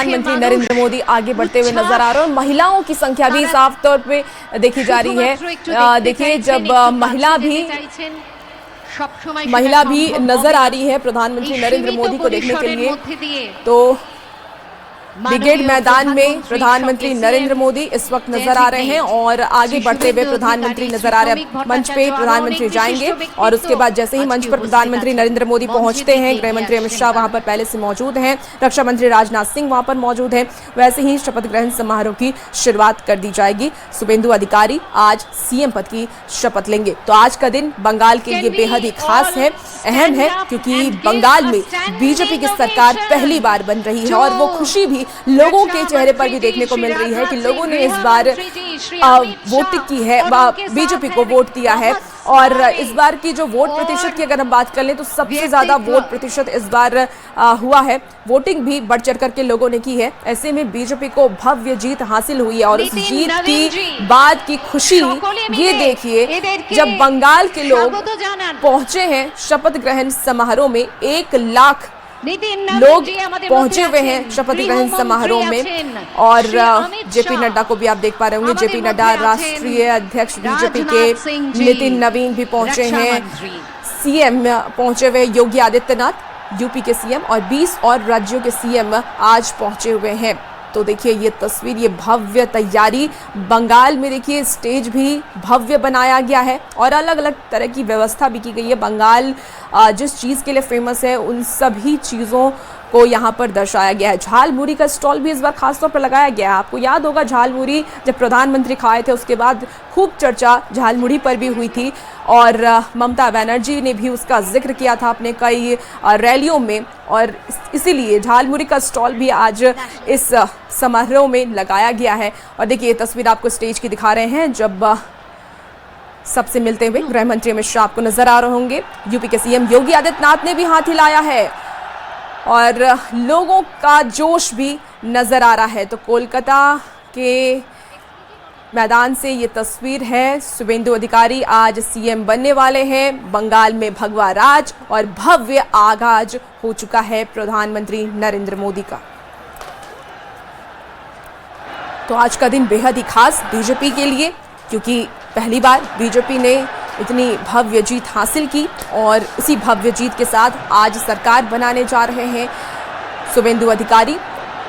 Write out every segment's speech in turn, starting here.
प्रधानमंत्री नरेंद्र मोदी आगे बढ़ते हुए नजर आ रहे हैं और महिलाओं की संख्या भी साफ तौर पे देखी जा रही है। देखिए, जब महिला भी नजर आ रही है प्रधानमंत्री नरेंद्र मोदी को देखने के लिए, तो ब्रिगेड मैदान में प्रधानमंत्री नरेंद्र मोदी इस वक्त नजर आ रहे हैं और आगे बढ़ते हुए प्रधानमंत्री नजर आ रहे हैं। मंच पे प्रधानमंत्री जाएंगे और उसके बाद जैसे ही मंच पर प्रधानमंत्री नरेंद्र मोदी पहुंचते हैं, गृह मंत्री अमित शाह वहां पर पहले से मौजूद हैं, रक्षा मंत्री राजनाथ सिंह वहां पर मौजूद हैं, वैसे ही शपथ ग्रहण समारोह की शुरुआत कर दी जाएगी। शुभेंदु अधिकारी आज सीएम पद की शपथ लेंगे। तो आज का दिन बंगाल के लिए बेहद ही खास है, अहम है, क्योंकि बंगाल में बीजेपी की सरकार पहली बार बन रही है और वो खुशी भी लोगों के चेहरे पर भी देखने को मिल रही है कि लोगों ने इस बार वोटिंग की है, बीजेपी को वोट दिया है। और इस बार की जो वोट प्रतिशत की अगर हम बात कर लें तो सबसे ज्यादा वोट प्रतिशत इस बार हुआ है। वोटिंग भी बढ़ चढ़ करके लोगों ने की है। ऐसे में बीजेपी को भव्य जीत हासिल हुई है और इस जीत की बाद की खुशी ये देखिए, जब बंगाल के लोग पहुंचे हैं शपथ ग्रहण समारोह में, 1 लाख लोग पहुंचे हुए हैं शपथ ग्रहण समारोह में। और जेपी नड्डा को भी आप देख पा रहे होंगे, जेपी नड्डा राष्ट्रीय अध्यक्ष बीजेपी के, नितिन नवीन भी पहुंचे हैं, सीएम पहुंचे हुए योगी आदित्यनाथ यूपी के सीएम और 20 और राज्यों के सीएम आज पहुंचे हुए हैं। तो देखिए ये तस्वीर, ये भव्य तैयारी बंगाल में, देखिए स्टेज भी भव्य बनाया गया है और अलग अलग तरह की व्यवस्था भी की गई है। बंगाल जिस चीज़ के लिए फेमस है उन सभी चीज़ों को यहाँ पर दर्शाया गया है। झाल मुड़ी का स्टॉल भी इस बार खासतौर पर लगाया गया है। आपको याद होगा झाल मुड़ी जब प्रधानमंत्री खाए थे उसके बाद खूब चर्चा झाल मुड़ी पर भी हुई थी और ममता बनर्जी ने भी उसका जिक्र किया था अपने कई रैलियों में और इसीलिए झाल मुड़ी का स्टॉल भी आज इस समारोह में लगाया गया है। और देखिए ये तस्वीर आपको स्टेज की दिखा रहे हैं जब सबसे मिलते हुए गृह मंत्री अमित शाह आपको नजर आ रहे होंगे। यूपी के सीएम योगी आदित्यनाथ ने भी हाथ हिलाया है और लोगों का जोश भी नजर आ रहा है। तो कोलकाता के मैदान से ये तस्वीर है। शुभेंदु अधिकारी आज सीएम बनने वाले हैं। बंगाल में भगवा राज और भव्य आगाज हो चुका है प्रधानमंत्री नरेंद्र मोदी का। तो आज का दिन बेहद ही खास बीजेपी के लिए, क्योंकि पहली बार बीजेपी ने इतनी भव्य जीत हासिल की और इसी भव्य जीत के साथ आज सरकार बनाने जा रहे हैं शुभेंदु अधिकारी।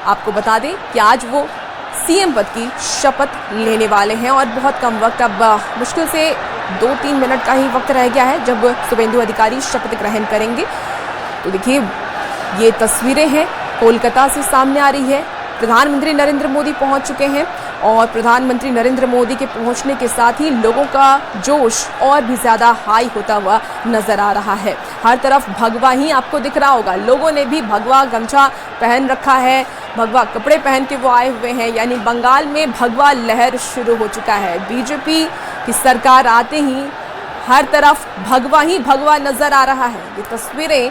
आपको बता दें कि आज वो सीएम पद की शपथ लेने वाले हैं और बहुत कम वक्त, अब मुश्किल से 2-3 मिनट का ही वक्त रह गया है जब शुभेंदु अधिकारी शपथ ग्रहण करेंगे। तो देखिए ये तस्वीरें हैं कोलकाता से सामने आ रही है। प्रधानमंत्री नरेंद्र मोदी पहुंच चुके हैं और प्रधानमंत्री नरेंद्र मोदी के पहुंचने के साथ ही लोगों का जोश और भी ज़्यादा हाई होता हुआ नज़र आ रहा है। हर तरफ भगवा ही आपको दिख रहा होगा। लोगों ने भी भगवा गमछा पहन रखा है, भगवा कपड़े पहन के वो आए हुए हैं, यानी बंगाल में भगवा लहर शुरू हो चुका है। बीजेपी की सरकार आते ही हर तरफ भगवा ही भगवा नज़र आ रहा है। ये तस्वीरें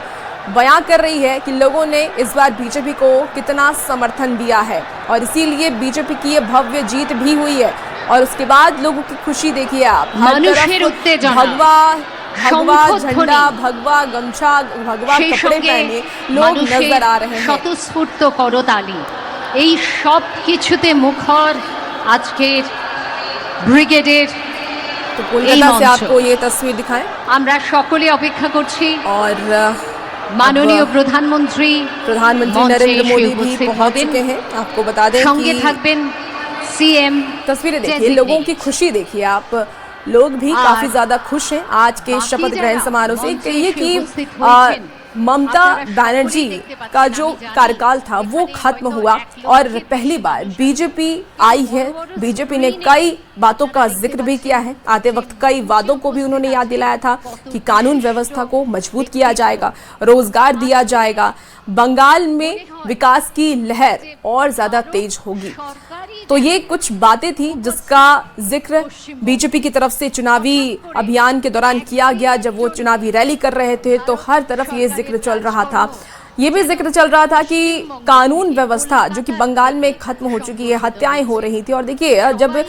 बयां कर रही है कि लोगों ने इस बार बीजेपी को कितना समर्थन दिया है और इसीलिए बीजेपी की ये भव्य जीत भी हुई है। और उसके बाद लोगों की खुशी देखिए आप, हर तरफ भगवा भगवा झंडा, भगवा गमछा, भगवा कपड़े पहने लोग नजर आ रहे हैं। स्वतःस्फूर्त करताली এই সব কিছুতে মুখর আজকের ব্রিগেডের। तो कोलकाता से आपको ये तस्वीर दिखाएं। আমরা সকলে অপেক্ষা করছি और माननीय प्रधानमंत्री नरेंद्र मोदी भी पहुंच चुके हैं। आपको बता दें संगे থাকবেন सीएम। तस्वीरें देखिए, लोगों की खुशी देखिए आप, लोग भी काफी ज्यादा खुश हैं आज के शपथ ग्रहण समारोह से। कहिए कि ममता बनर्जी का जो कार्यकाल था वो खत्म हुआ और पहली बार बीजेपी आई है। बीजेपी ने कई बातों का जिक्र भी किया है, आते वक्त कई वादों को भी उन्होंने याद दिलाया था कि कानून व्यवस्था को मजबूत किया जाएगा, रोजगार दिया जाएगा, बंगाल में विकास की लहर और ज्यादा तेज होगी। तो ये कुछ बातें थी जिसका जिक्र बीजेपी की तरफ से चुनावी अभियान के दौरान किया गया। जब वो चुनावी रैली कर रहे थे तो हर तरफ ये जिक्र चल रहा था। ये भी जिक्र चल रहा था कि कानून व्यवस्था जो कि बंगाल में खत्म हो चुकी है, हत्याएं हो रही थी। और देखिए जब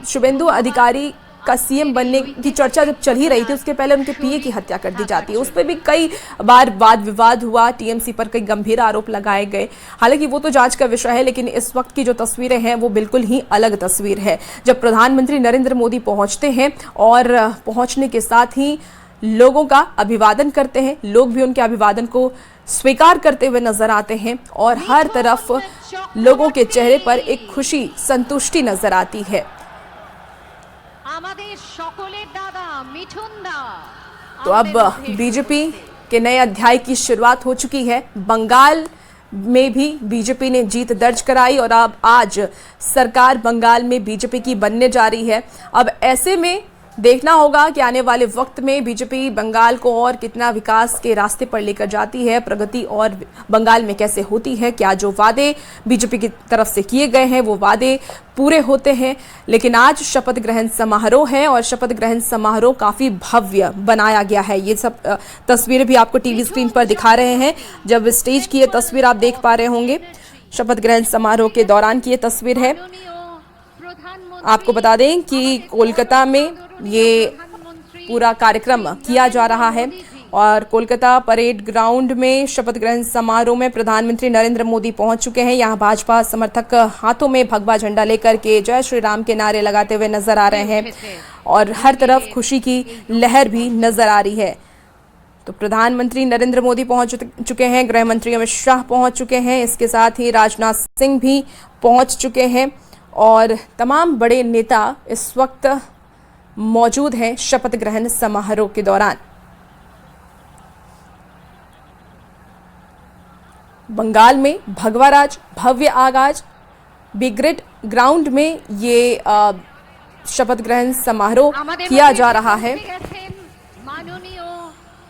शुभेंदु अधिकारी का सीएम बनने की चर्चा जब चल ही रही थी, उसके पहले उनके पीए की हत्या कर दी जाती है। उस पर भी कई बार वाद विवाद हुआ, टीएमसी पर कई गंभीर आरोप लगाए गए। हालांकि वो तो जांच का विषय है, लेकिन इस वक्त की जो तस्वीरें हैं वो बिल्कुल ही अलग तस्वीर है। जब प्रधानमंत्री नरेंद्र मोदी पहुंचते हैं और पहुंचने के साथ ही लोगों का अभिवादन करते हैं, लोग भी उनके अभिवादन को स्वीकार करते हुए नजर आते हैं और हर तरफ लोगों के चेहरे पर एक खुशी, संतुष्टि नजर आती है। तो अब बीजेपी के नए अध्याय की शुरुआत हो चुकी है। बंगाल में भी बीजेपी ने जीत दर्ज कराई और अब आज सरकार बंगाल में बीजेपी की बनने जा रही है। अब ऐसे में देखना होगा कि आने वाले वक्त में बीजेपी बंगाल को और कितना विकास के रास्ते पर लेकर जाती है, प्रगति और बंगाल में कैसे होती है, क्या जो वादे बीजेपी की तरफ से किए गए हैं वो वादे पूरे होते हैं। लेकिन आज शपथ ग्रहण समारोह है और शपथ ग्रहण समारोह काफी भव्य बनाया गया है। ये सब तस्वीरें भी आपको टीवी स्क्रीन पर दिखा रहे हैं। जब स्टेज की ये तस्वीर आप देख पा रहे होंगे, शपथ ग्रहण समारोह के दौरान की ये तस्वीर है। आपको बता दें कि कोलकाता में ये पूरा कार्यक्रम किया जा रहा है और कोलकाता परेड ग्राउंड में शपथ ग्रहण समारोह में प्रधानमंत्री नरेंद्र मोदी पहुंच चुके हैं। यहां भाजपा समर्थक हाथों में भगवा झंडा लेकर के जय श्री राम के नारे लगाते हुए नजर आ रहे हैं और हर तरफ खुशी की लहर भी नजर आ रही है। तो प्रधानमंत्री नरेंद्र मोदी पहुंच चुके हैं, गृह मंत्री अमित शाह पहुंच चुके हैं, इसके साथ ही राजनाथ सिंह भी पहुंच चुके हैं और तमाम बड़े नेता इस वक्त मौजूद हैं शपथ ग्रहण समारोह के दौरान। बंगाल में भगवाराज भव्य आगाज, ब्रिगेड ग्राउंड में ये शपथ ग्रहण समारोह किया जा रहा है। माननीय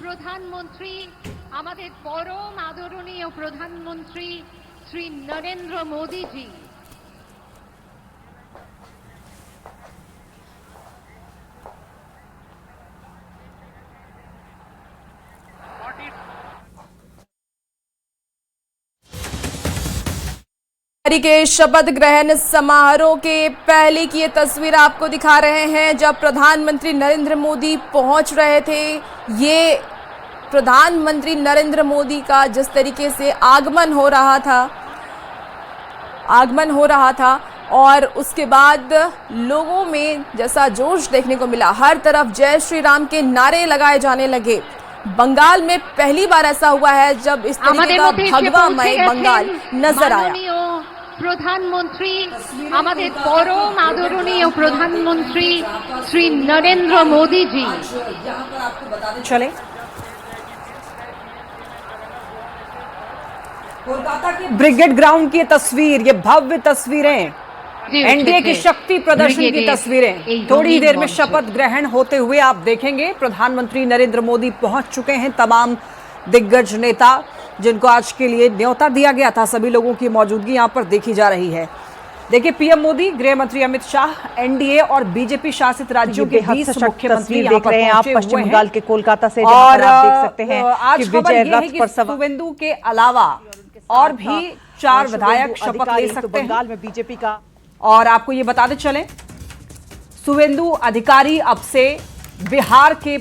प्रधानमंत्री, हमारे परम आदरणीय प्रधानमंत्री श्री नरेंद्र मोदी जी। के शपथ ग्रहण समारोह के पहले की ये तस्वीर आपको दिखा रहे हैं जब प्रधानमंत्री नरेंद्र मोदी पहुंच रहे थे। ये प्रधानमंत्री नरेंद्र मोदी का जिस तरीके से आगमन हो रहा था और उसके बाद लोगों में जैसा जोश देखने को मिला, हर तरफ जय श्री राम के नारे लगाए जाने लगे। बंगाल में पहली बार ऐसा हुआ है जब इस तरीके का भगवामय बंगाल नजर आया। प्रधानमंत्री, हमारे परम आदरणीय प्रधानमंत्री श्री नरेंद्र मोदी जी। चले कोलकाता की ब्रिगेड ग्राउंड की तस्वीर, ये भव्य तस्वीरें, एनडीए की शक्ति प्रदर्शन की तस्वीरें। थोड़ी देर में शपथ ग्रहण होते हुए आप देखेंगे प्रधानमंत्री नरेंद्र मोदी पहुंच चुके हैं। तमाम दिग्गज नेता जिनको आज के लिए न्योता दिया गया था, सभी लोगों की मौजूदगी यहां पर देखी जा रही है। देखिए, पीएम मोदी, गृह मंत्री अमित शाह, एनडीए और बीजेपी शासित राज्यों के 20 मुख्यमंत्री देख रहे हैं आप पश्चिम बंगाल के कोलकाता से, और आप देख सकते हैं आज खबर यह है कि शुवेंदु के अलावा और भी 4 विधायक शपथ ले सकते हैं बंगाल में बीजेपी का। और आपको ये बताते चलें, शुवेंदु अधिकारी अब से बिहार के,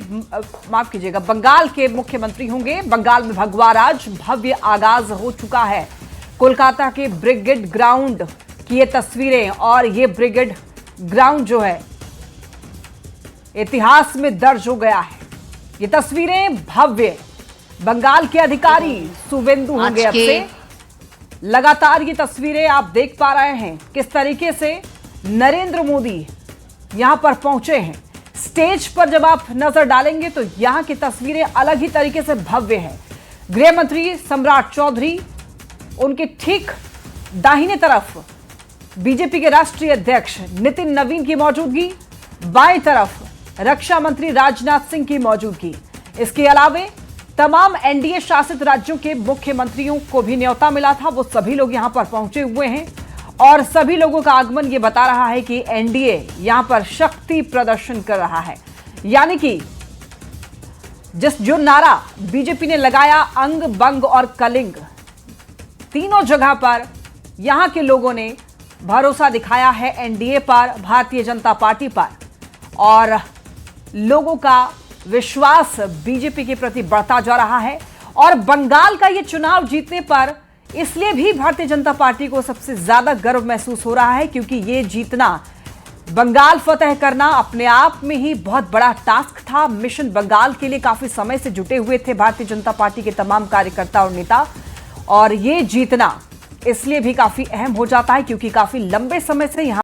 माफ कीजिएगा, बंगाल के मुख्यमंत्री होंगे। बंगाल में भगवाराज भव्य आगाज हो चुका है। कोलकाता के ब्रिगेड ग्राउंड की ये तस्वीरें, और ये ब्रिगेड ग्राउंड जो है इतिहास में दर्ज हो गया है। ये तस्वीरें भव्य, बंगाल के अधिकारी शुवेंदु होंगे अब से। लगातार ये तस्वीरें आप देख पा रहे हैं किस तरीके से नरेंद्र मोदी यहां पर पहुंचे हैं। स्टेज पर जब आप नजर डालेंगे तो यहां की तस्वीरें अलग ही तरीके से भव्य है। गृह मंत्री सम्राट चौधरी, उनके ठीक दाहिने तरफ बीजेपी के राष्ट्रीय अध्यक्ष नितिन नवीन की मौजूदगी, बाएं तरफ रक्षा मंत्री राजनाथ सिंह की मौजूदगी। इसके अलावे तमाम एनडीए शासित राज्यों के मुख्यमंत्रियों को भी न्योता मिला था, वो सभी लोग यहां पर पहुंचे हुए हैं और सभी लोगों का आगमन ये बता रहा है कि एनडीए यहां पर शक्ति प्रदर्शन कर रहा है। यानी कि जो नारा बीजेपी ने लगाया, अंग बंग और कलिंग, तीनों जगह पर यहां के लोगों ने भरोसा दिखाया है एनडीए पर, भारतीय जनता पार्टी पर। और लोगों का विश्वास बीजेपी के प्रति बढ़ता जा रहा है। और बंगाल का ये चुनाव जीतने पर इसलिए भी भारतीय जनता पार्टी को सबसे ज्यादा गर्व महसूस हो रहा है क्योंकि ये जीतना, बंगाल फतह करना अपने आप में ही बहुत बड़ा टास्क था। मिशन बंगाल के लिए काफी समय से जुटे हुए थे भारतीय जनता पार्टी के तमाम कार्यकर्ता और नेता, और ये जीतना इसलिए भी काफी अहम हो जाता है क्योंकि काफी लंबे समय से यहां